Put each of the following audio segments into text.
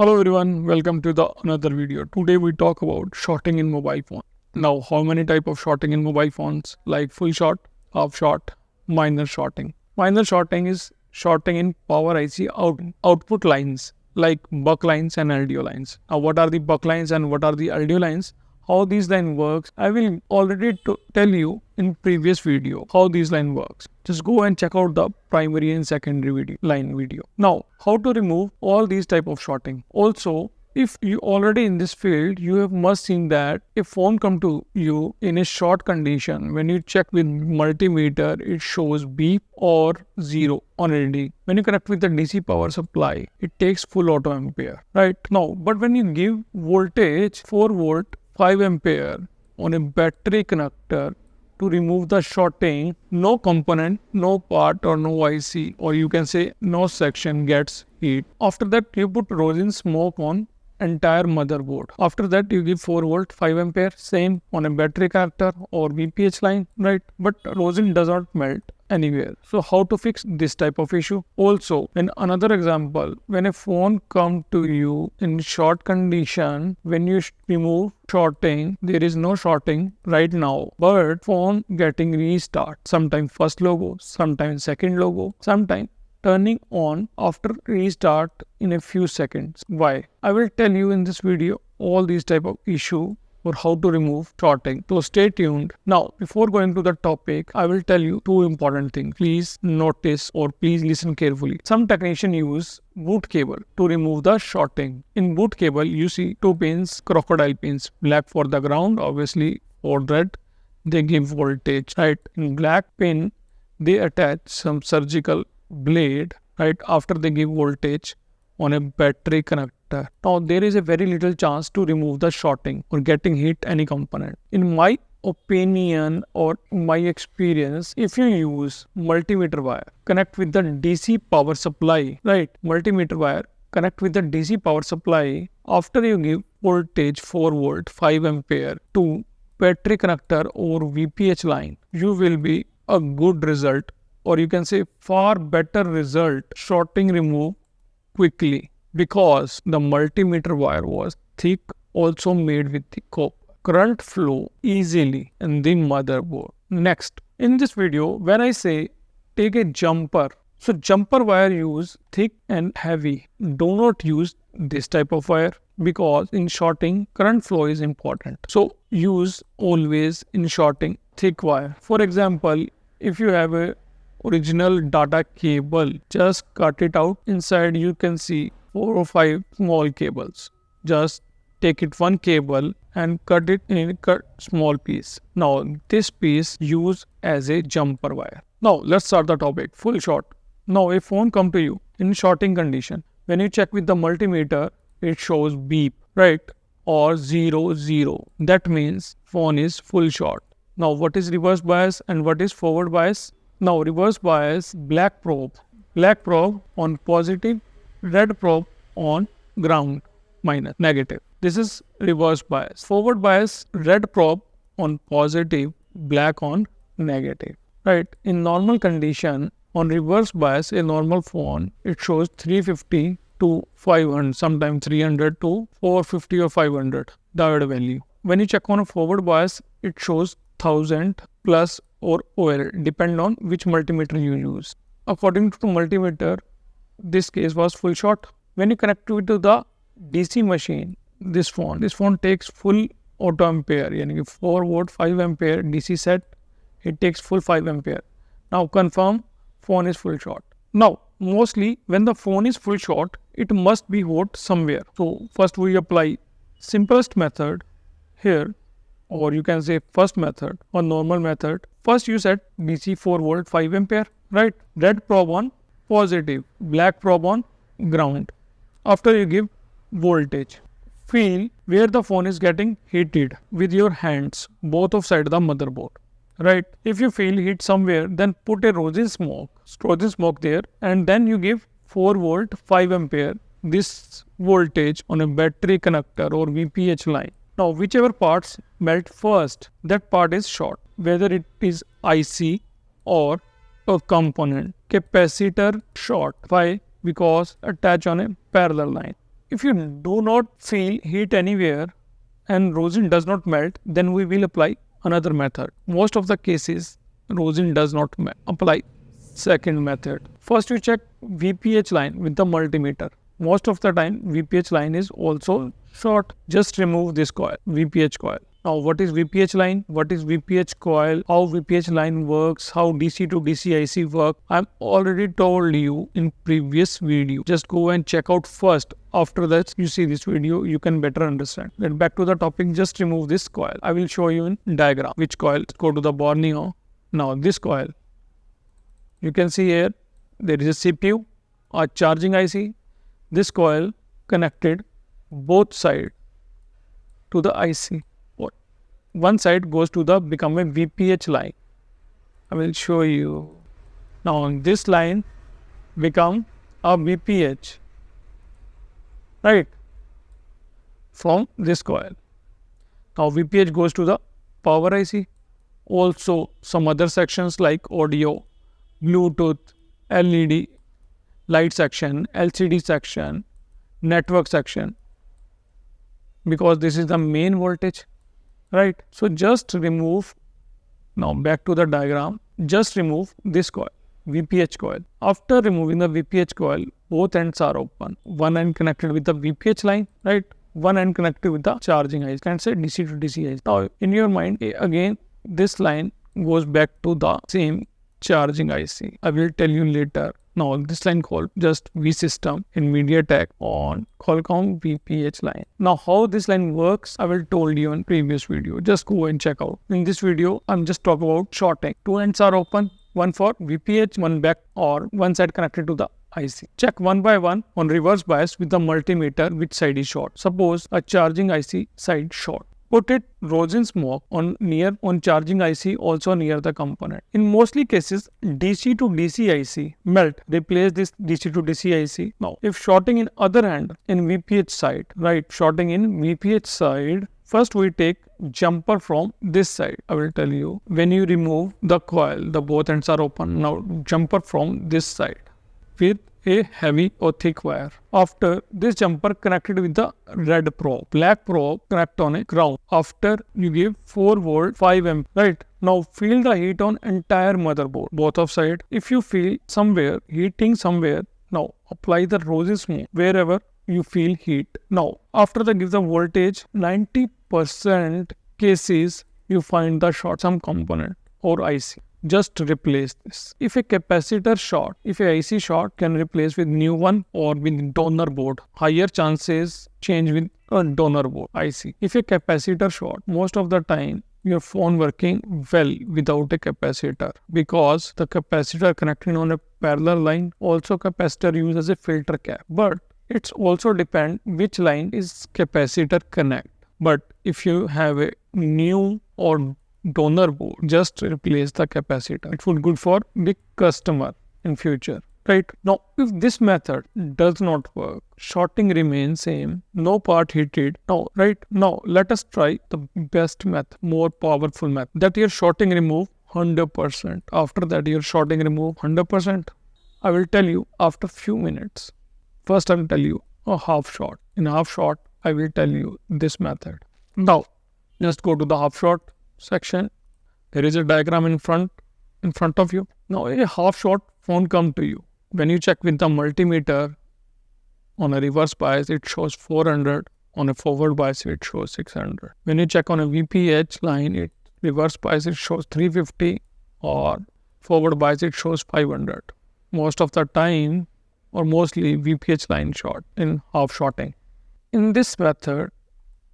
Hello everyone, welcome to the another video. Today we talk about shorting in mobile phone. Now, how many type of shorting in mobile phones? Like full short, half short, minor shorting. Minor shorting is shorting in power IC output lines like buck lines and L.D.O lines. Now, what are the buck lines and what are the L.D.O lines? How these line works, I will already tell you in previous video how these line works. Just go and check out the primary and secondary line video. Now, how to remove all these type of shorting. Also, if you already in this field, you have must seen that if phone come to you in a short condition, when you check with multimeter, it shows beep or 0 on LED. When you connect with the DC power supply, it takes full auto ampere, right? Now, but when you give voltage 4 volt 5 ampere on a battery connector to remove the shorting, no component, no part or no IC, or you can say no section gets heat. After that, you put rosin smoke on entire motherboard. After that, you give 4 volt 5 ampere, same on a battery connector or VPH line, right? But rosin does not melt anywhere. So how to fix this type of issue? Also, in another example, when a phone come to you in short condition, when you remove shorting, there is no shorting right now, but phone getting restart. Sometimes first logo, sometimes second logo, sometimes turning on after restart in a few seconds. Why? I will tell you in this video all these type of issue or how to remove shorting. So stay tuned. Now, before going to the topic, I will tell you two important things. Please notice or please listen carefully. Some technician use boot cable to remove the shorting. In boot cable, you see two pins, crocodile pins, black for the ground, obviously, or red. They give voltage, right? In black pin, they attach some surgical blade, right? After they give voltage on a battery connector. Now, there is a very little chance to remove the shorting or getting hit any component. In my opinion or my experience, if you use multimeter wire, connect with the DC power supply, right? Multimeter wire, connect with the DC power supply. After you give voltage 4 volt 5 ampere to battery connector or VPH line, you will be a good result, or you can say far better result, shorting remove quickly, because the multimeter wire was thick, also made with the copper. Current flow easily in the motherboard. Next, in this video, when I say take a jumper, so jumper wire use thick and heavy. Do not use this type of wire because in shorting, current flow is important. So use always in shorting thick wire. For example, if you have a original data cable, just cut it out. Inside you can see 4 or 5 small cables. Just take it one cable and cut it in a small piece. Now this piece use as a jumper wire. Now let's start the topic. Full short. Now a phone come to you in shorting condition. When you check with the multimeter, it shows beep, right? Or 0 0. That means phone is full short. Now what is reverse bias and what is forward bias? Now reverse bias, black probe on positive, red probe on ground minus negative. This is reverse bias. Forward bias, red probe on positive, black on negative, right? In normal condition, on reverse bias, a normal phone, it shows 350 to 500, sometimes 300 to 450 or 500 diode value. When you check on a forward bias, it shows 1000 plus or OL, depend on which multimeter you use. According to the multimeter, this case was full short. When you connect it to the DC machine, this phone takes full auto ampere, yani 4 volt 5 ampere DC set, it takes full 5 ampere. Now confirm phone is full short. Now mostly when the phone is full short, it must be hot somewhere. So first we apply simplest method here, or you can say first method or normal method. First you set DC 4 volt 5 ampere, right? Red probe on positive, black probe on ground. After you give voltage, feel where the phone is getting heated with your hands, both of side of the motherboard, right? If you feel heat somewhere, then put a rosin smoke there, and then you give 4 volt 5 ampere this voltage on a battery connector or VPH line. Now, whichever parts melt first, that part is short, whether it is IC or a component. Capacitor short. Why? Because attach on a parallel line. if you do not feel heat anywhere and rosin does not melt, then we will apply another method. Most of the cases, rosin does not apply second method. First, you check VPH line with the multimeter. Most of the time, VPH line is also short. Just remove this coil, VPH coil. Now, what is VPH line? What is VPH coil? How VPH line works? How DC to DC IC work? I've already told you in previous video. Just go and check out first. After that, you see this video, you can better understand. Then back to the topic, just remove this coil. I will show you in diagram which coil. Go to the Borneo. Now, this coil. You can see here, there is a CPU, a charging IC. This coil connected both sides to the IC. One side goes to the become a VPH line. I will show you. Now this line become a VPH, right, from this coil. Now VPH goes to the power IC. Also some other sections like audio, Bluetooth, LED, light section, LCD section, network section, because this is the main voltage. Right, so just remove, now back to the diagram, just remove this coil, VPH coil. After removing the VPH coil, both ends are open. One end connected with the VPH line, right? One end connected with the charging IC, can say DC to DC IC. Now, in your mind, again, this line goes back to the same charging IC. I will tell you later. Now, this line called just V system in MediaTek on Qualcomm VPH line. Now, how this line works, I will told you in previous video. Just go and check out. In this video, I'm just talking about shorting. Two ends are open, one for VPH, one back or one side connected to the IC. Check one by one on reverse bias with the multimeter which side is short. Suppose a charging IC side short. Put it rosin smoke on charging IC also near the component. In mostly cases, DC to DC IC melt. Replace this DC to DC IC. Now, if shorting in other hand in VPH side, right? Shorting in VPH side, first we take jumper from this side. I will tell you, when you remove the coil, the both ends are open. Now jumper from this side with a heavy or thick wire. After this jumper connected with the red probe, black probe connect on a ground. After you give 4 volt 5 amp, right? Now feel the heat on entire motherboard, both of side. If you feel somewhere heating somewhere, now apply the rosin smoke wherever you feel heat. Now after the give the voltage, 90% cases you find the short some component or IC. Just replace this. If a capacitor short, if a IC short, can replace with new one or with donor board. Higher chances change with a donor board IC. If a capacitor short, most of the time your phone working well without a capacitor, because the capacitor connecting on a parallel line, also capacitor used as a filter cap. But it's also depend which line is capacitor connect. But if you have a new or donor board, just replace the capacitor. It would good for big customer in future, right? Now, if this method does not work, shorting remains same, no part heated. Now, right now, let us try the best method, more powerful method. That your shorting remove 100%. After that, your shorting remove 100%. I will tell you after few minutes. First, I will tell you a half short. In half short, I will tell you this method. Now, just go to the half short section. There is a diagram in front of you. Now a half short phone come to you. When you check with the multimeter on a reverse bias, it shows 400. On a forward bias, it shows 600. When you check on a VPH line, it reverse bias, it shows 350, or forward bias, it shows 500. Most of the time, or mostly VPH line short in half shorting. In this method,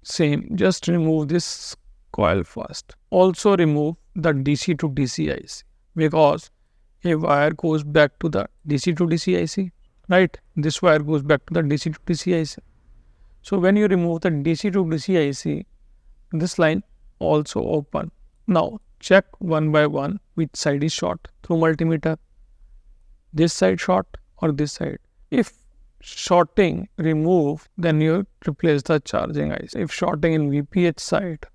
same, just remove this coil first. Also remove the DC to DC IC, because a wire goes back to the DC to DC IC, right? This wire goes back to the DC to DC IC. So when you remove the DC to DC IC, this line also open. Now check one by one which side is short through multimeter. This side short or this side. If shorting remove, then you replace the charging IC. If shorting in VPH side,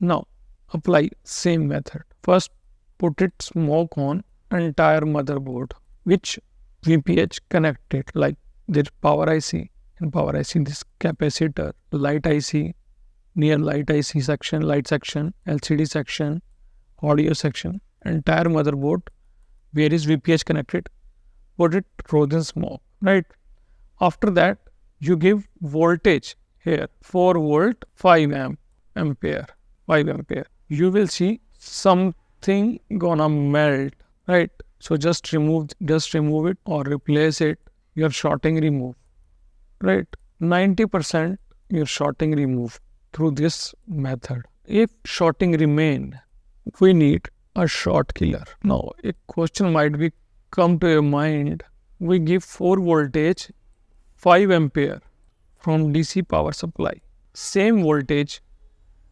now apply same method. First put it smoke on entire motherboard which VPH connected, like this power IC in power IC, this capacitor, light IC, near light IC section, light section, LCD section, audio section, entire motherboard where is VPH connected, put it Trojan smoke, right? After that, you give voltage here, 4 volt, 5 ampere, 5 ampere. You will see something gonna melt, right? So just remove it or replace it, your shorting remove, right? 90% your shorting remove through this method. If shorting remain, we need a short killer. Now, a question might be come to your mind. We give 4 voltage, 5 ampere from DC power supply. Same voltage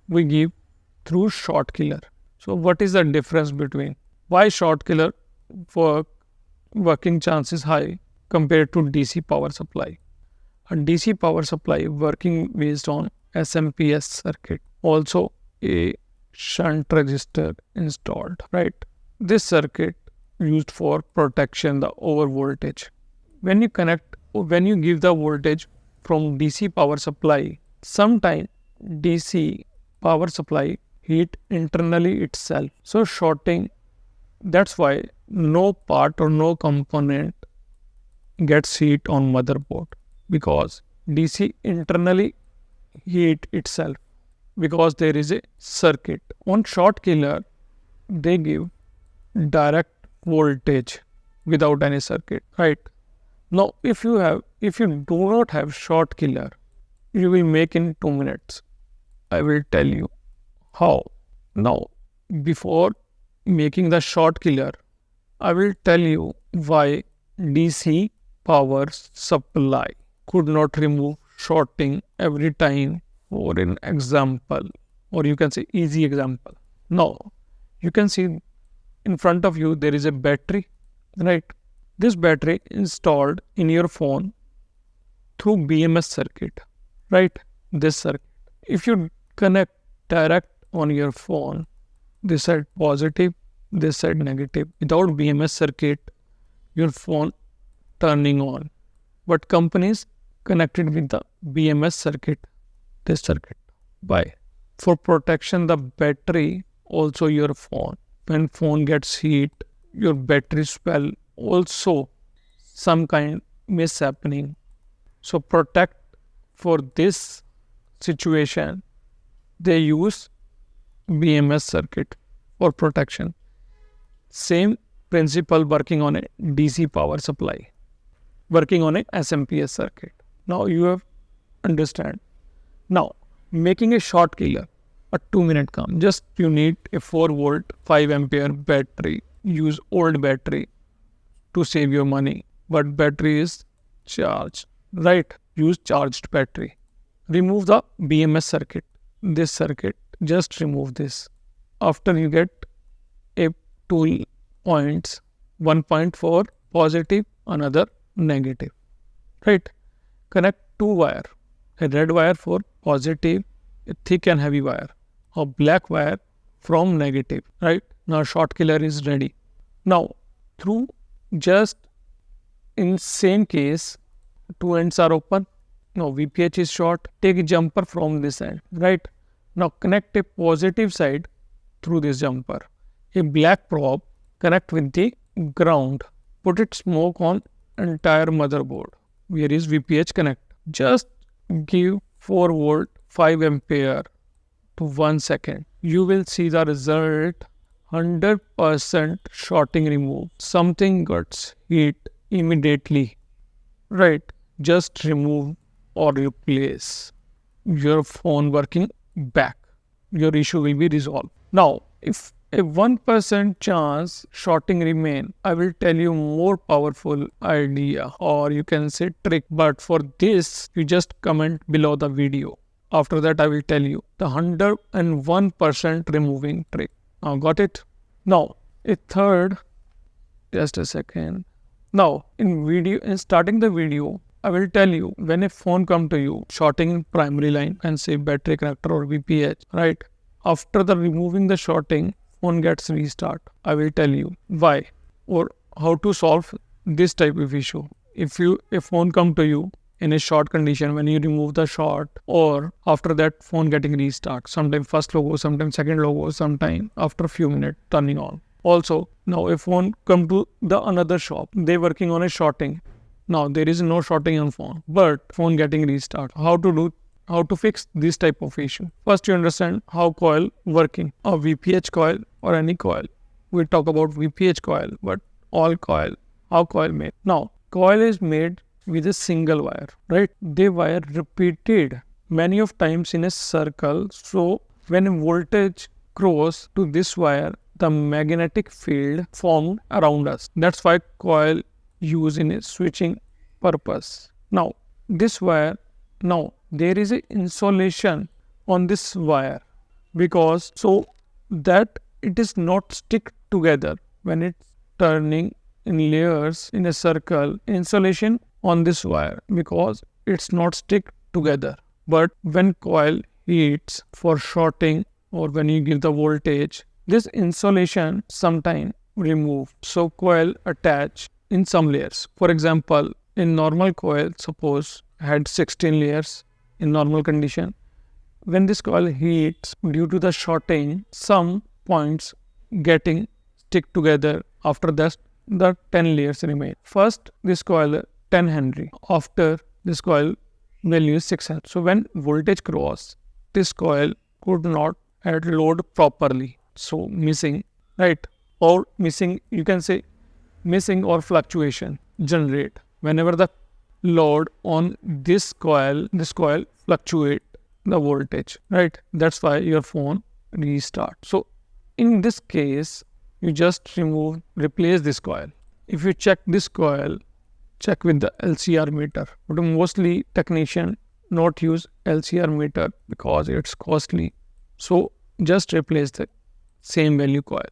we give through short killer. So what is the difference between why short killer working chance is high compared to DC power supply? A DC power supply working based on SMPS circuit, also a shunt resistor installed, right? This circuit used for protection the over voltage. When you give the voltage from DC power supply, sometime DC power supply heat internally itself. So shorting, that's why no part or no component gets heat on motherboard, because DC internally heat itself, because there is a circuit. On short killer, they give direct voltage without any circuit, right? Now, if you do not have short killer, you will make in 2 minutes. I will tell you how. Now, before making the short killer, I will tell you why DC power supply could not remove shorting every time, for an example, or you can say easy example. Now, you can see in front of you there is a battery, right? This battery installed in your phone through BMS circuit, right? This circuit. If you connect direct on your phone, this side positive, this side negative, without BMS circuit, your phone turning on. But companies connected with the BMS circuit, this circuit. Why? For protection the battery, also your phone. When phone gets heat, your battery swell, also some kind mishappening. So protect for this situation, they use BMS circuit for protection. Same principle working on a DC power supply, working on a SMPS circuit. Now you have understand. Now making a short killer, a 2 minute come. Just you need a 4 volt 5 ampere battery. Use old battery to save your money, but battery is charged, right? Use charged battery. Remove the BMS circuit. This circuit, just remove this. After you get a 2 points, one point for positive, another negative, right? Connect 2 wire, a red wire for positive, a thick and heavy wire, a black wire from negative, right? Now short killer is ready. Now through just in same case, 2 ends are open. Now VPH is short. Take a jumper from this end, right? Now connect a positive side through this jumper. A black probe connect with the ground. Put it smoke on entire motherboard. Where is VPH connect? Just give 4 volt 5 ampere to 1 second. You will see the result. 100% shorting remove. Something gets heat immediately, right? Just remove or replace. Your phone working back. Your issue will be resolved. Now, if a 1% chance shorting remain, I will tell you more powerful idea, or you can say trick. But for this, you just comment below the video. After that, I will tell you the 101% removing trick. Now got it? Now a third, just a second. Now in starting the video, I will tell you when a phone come to you, shorting in primary line and say battery connector or VPH, right? After the removing the shorting, phone gets restart. I will tell you why or how to solve this type of issue. If a phone come to you, in a short condition when you remove the short, or after that phone getting restart. Sometime first logo, sometime second logo, sometime after a few minutes turning on. Also, now if phone come to the another shop, they working on a shorting. Now there is no shorting on phone, but phone getting restart. How to fix this type of issue? First, you understand how coil working. A VPH coil or any coil. We talk about VPH coil, but all coil. How coil made? Now, coil is made with a single wire, right? They wire repeated many of times in a circle. So when voltage cross to this wire, the magnetic field formed around us. That's why coil used in a switching purpose. Now, this wire, now there is a insulation on this wire, because so that it is not stick together when it's turning in layers in a circle. Insulation on this wire, because it's not stick together. But when coil heats for shorting, or when you give the voltage, this insulation sometime remove. So coil attach in some layers. For example, in normal coil, suppose had 16 layers in normal condition. When this coil heats due to the shorting, some points getting stick together. After that, the 10 layers remain. First, this coil 10 Henry. After this coil value is 6 Henry. So when voltage cross, this coil could not add load properly. So missing, right? Or missing, you can say missing or fluctuation generate. Whenever the load on this coil fluctuate the voltage, right? That's why your phone restart. So in this case, you just replace this coil. If you check this coil, check with the LCR meter. But mostly technician not use LCR meter because it's costly. So just replace the same value coil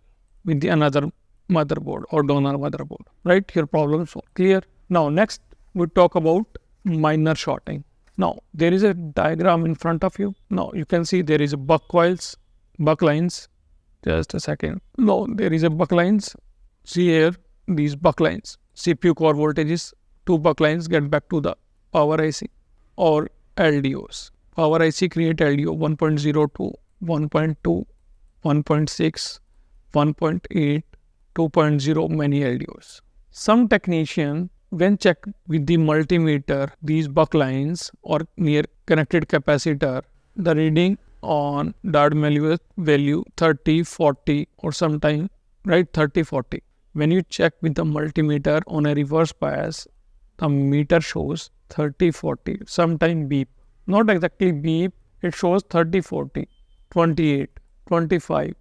with the another motherboard or donor motherboard, right? Your problem is clear. Now next we talk about minnor shorting. Now there is a diagram in front of you. Now you can see there is a buck coils, buck lines. Just a second. Now there is a buck lines. See here these buck lines. CPU core voltages, two buck lines get back to the power IC or LDOs. Power IC create LDO 1.02, 1.2, 1.6, 1.8, 2.0, many LDOs. Some technician when check with the multimeter these buck lines or near connected capacitor, the reading on that value 30, 40 or sometime, right, 30, 40. When you check with the multimeter on a reverse bias, the meter shows 30, 40, sometime beep. Not exactly beep, it shows 30, 40, 28, 25.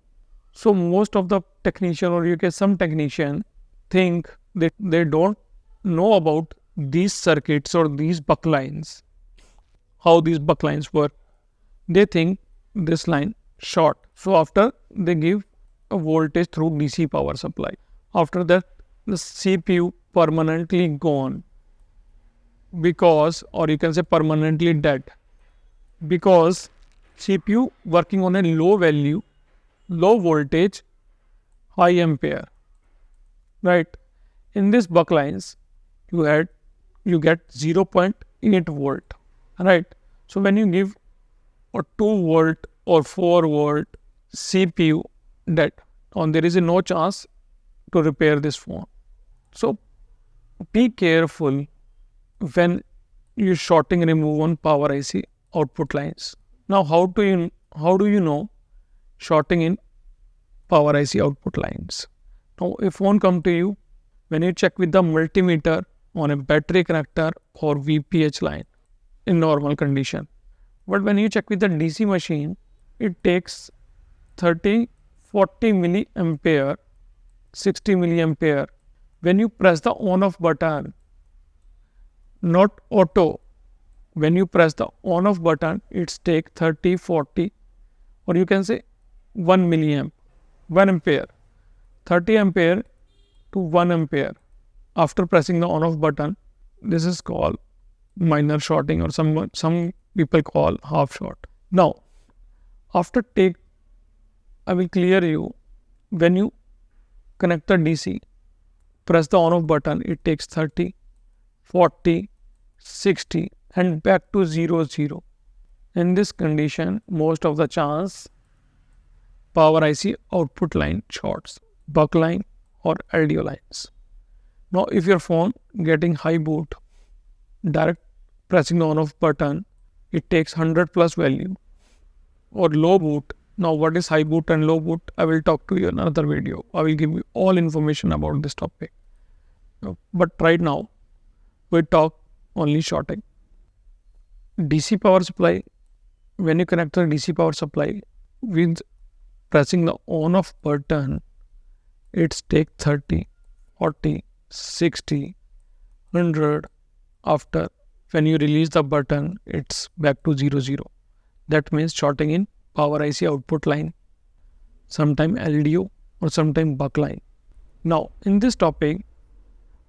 So most of the technician, or you can some technician think that they don't know about these circuits or these buck lines, how these buck lines work. They think this line short. So after they give a voltage through DC power supply. After that, the CPU permanently gone because, or you can say permanently dead, because CPU working on a low value, low voltage, high ampere, right? In this buck lines, you get 0.8 volt, right? So when you give a 2 volt or 4 volt CPU dead, and there is no chance to repair this phone. So be careful when you shorting remove on power IC output lines. Now how do you know shorting in power IC output lines? Now if phone come to you, when you check with the multimeter on a battery connector or VPH line in normal condition, but when you check with the DC machine, it takes 30, 40 milliampere, 60 milliampere. When you press the on off button, not auto, when you press the on off button, it's take 30, 40, or you can say 1 milliamp, 1 ampere, 30 ampere to 1 ampere. After pressing the on off button, this is called minnor shorting, or some people call half short. Now after I will clear you. When you connect the DC, press the on off button, it takes 30, 40, 60, and back to 0 0. In this condition, most of the chance power IC output line shorts, buck line or L.D.O lines. Now if your phone getting high boot, direct pressing the on off button, it takes 100 plus value, or low boot. Now what is high boot and low boot? I will talk to you in another video. I will give you all information about this topic. But right now we talk only shorting. DC power supply. When you connect the DC power supply with pressing the on off button, it's take 30, 40, 60, 100. After when you release the button, it's back to 0 0. That means shorting in power IC output line, sometime L.D.O or sometime buck line. Now in this topic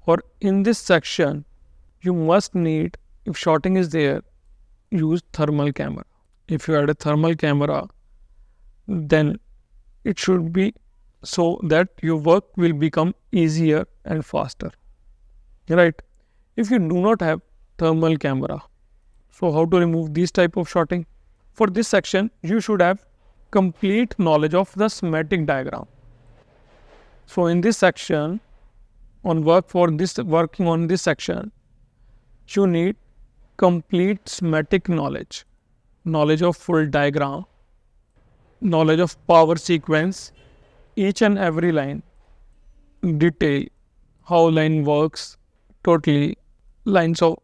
or in this section, you must need, if shorting is there, use thermal camera. If you add a thermal camera, then it should be so that your work will become easier and faster, right? If you do not have thermal camera, so how to remove this type of shorting? For this section, you should have complete knowledge of the schematic diagram. So in this section, working on this section, you need complete schematic knowledge of full diagram, knowledge of power sequence, each and every line, detail, how line works, totally, lines of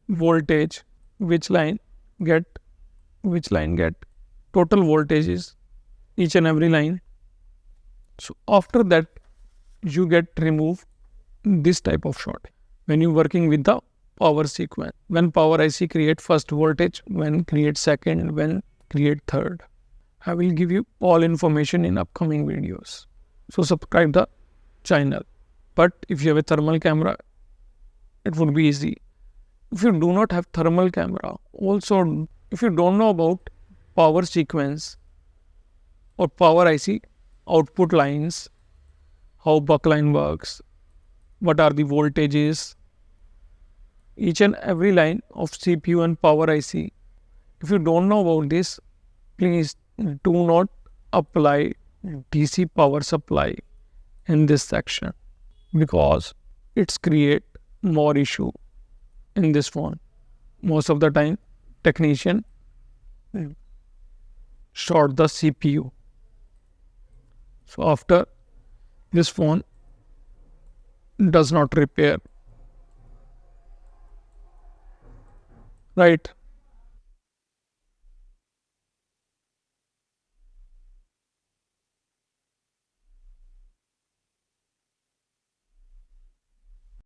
voltage, which line get total voltages, each and every line. So after that, you get remove this type of short when you're working with the power sequence. When power IC create first voltage, when create second, when create third. I will give you all information in upcoming videos. So subscribe the channel. But if you have a thermal camera, it would be easy. If you do not have thermal camera, also if you don't know about power sequence or power IC output lines, how buck line works, what are the voltages, each and every line of CPU and power IC. If you don't know about this, please do not apply DC power supply in this section, because it's create more issue in this phone. Most of the time, technician short the CPU. So after this phone does not repair, right?